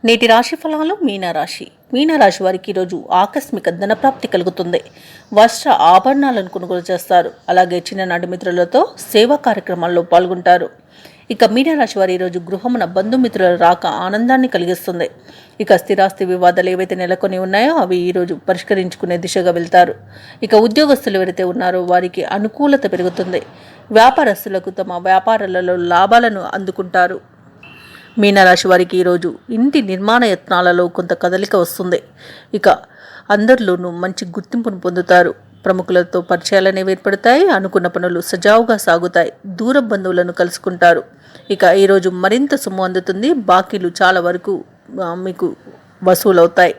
నేటి రాశి ఫలాలు మీనరాశి వారికి ఈరోజు ఆకస్మిక ధనప్రాప్తి కలుగుతుంది. వస్త్ర ఆభరణాలను కొనుగోలు చేస్తారు. అలాగే చిన్ననాటి మిత్రులతో సేవా కార్యక్రమాల్లో పాల్గొంటారు. ఇక మీనరాశి వారి ఈరోజు గృహమున బంధుమిత్రుల రాక ఆనందాన్ని కలిగిస్తుంది. ఇక స్థిరాస్తి వివాదాలు ఏవైతే నెలకొని ఉన్నాయో అవి ఈరోజు పరిష్కరించుకునే దిశగా వెళ్తారు. ఇక ఉద్యోగస్తులు ఎవరైతే ఉన్నారో వారికి అనుకూలత పెరుగుతుంది. వ్యాపారస్తులకు తమ వ్యాపారాలలో లాభాలను అందుకుంటారు. మీనరాశి వారికి ఈరోజు ఇంటి నిర్మాణ యత్నాలలో కొంత కదలిక వస్తుంది. ఇక అందరిలోనూ మంచి గుర్తింపును పొందుతారు. ప్రముఖులతో పరిచయాలనేవి ఏర్పడతాయి. అనుకున్న పనులు సజావుగా సాగుతాయి. దూర బంధువులను కలుసుకుంటారు. ఇక ఈరోజు మరింత సొమ్ము అందుతుంది. బాకీలు చాలా వరకు మీకు వసూలవుతాయి.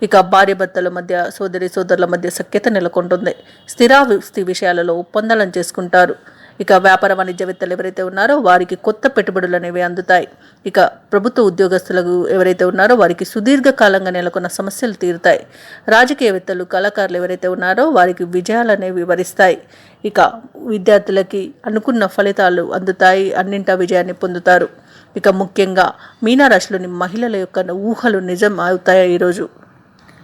ఇక భార్యాభర్తల మధ్య సోదరుల మధ్య సఖ్యత నెలకొంటుంది. స్థిరాస్తి విషయాలలో ఒప్పందాలను చేసుకుంటారు. ఇక వ్యాపార వాణిజ్యవేత్తలు ఎవరైతే ఉన్నారో వారికి కొత్త పెట్టుబడులు అనేవి అందుతాయి. ఇక ప్రభుత్వ ఉద్యోగస్తులకు ఎవరైతే ఉన్నారో వారికి సుదీర్ఘకాలంగా నెలకొన్న సమస్యలు తీరుతాయి. రాజకీయవేత్తలు కళాకారులు ఎవరైతే ఉన్నారో వారికి విజయాలు అనేవి వరిస్తాయి. ఇక విద్యార్థులకి అనుకున్న ఫలితాలు అందుతాయి. అన్నింటా విజయాన్ని పొందుతారు. ఇక ముఖ్యంగా మీనరాశిలోని మహిళల యొక్క ఊహలు నిజం అవుతాయి ఈరోజు.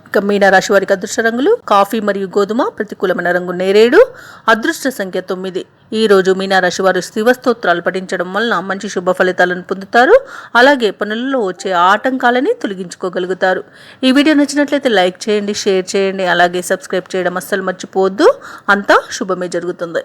ఇక మీనరాశి వారికి అదృష్ట రంగులు కాఫీ మరియు గోధుమ, ప్రతికూలమైన రంగు నేరేడు, అదృష్ట సంఖ్య 9. ఈ రోజు మీనరాశి వారు శివస్తోత్రాలు పఠించడం వలన మంచి శుభ ఫలితాలను పొందుతారు. అలాగే పనులలో వచ్చే ఆటంకాలని తొలగించుకోగలుగుతారు. ఈ వీడియో నచ్చినట్లయితే లైక్ చేయండి, షేర్ చేయండి, అలాగే సబ్స్క్రైబ్ చేయడం అస్సలు మర్చిపోవద్దు. అంతా శుభమే జరుగుతుంది.